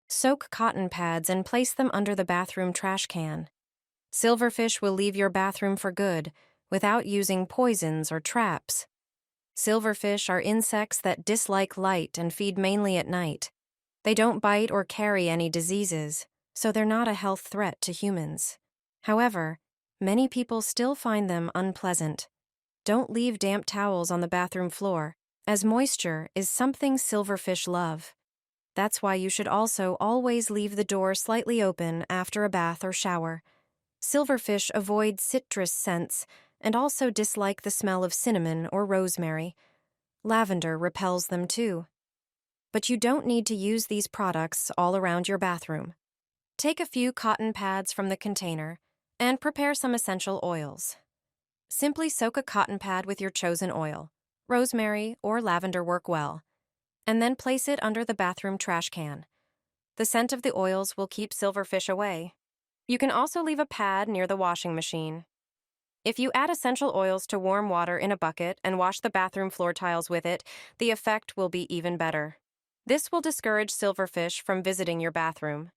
Soak cotton pads and place them under the bathroom trash can. Silverfish will leave your bathroom for good, without using poisons or traps. Silverfish are insects that dislike light and feed mainly at night. They don't bite or carry any diseases, so they're not a health threat to humans. However, many people still find them unpleasant. Don't leave damp towels on the bathroom floor, as moisture is something silverfish love. That's why you should also always leave the door slightly open after a bath or shower. Silverfish avoid citrus scents and also dislike the smell of cinnamon or rosemary. Lavender repels them too. But you don't need to use these products all around your bathroom. Take a few cotton pads from the container and prepare some essential oils. Simply soak a cotton pad with your chosen oil. Rosemary or lavender work well. And then place it under the bathroom trash can. The scent of the oils will keep silverfish away. You can also leave a pad near the washing machine. If you add essential oils to warm water in a bucket and wash the bathroom floor tiles with it, the effect will be even better. This will discourage silverfish from visiting your bathroom.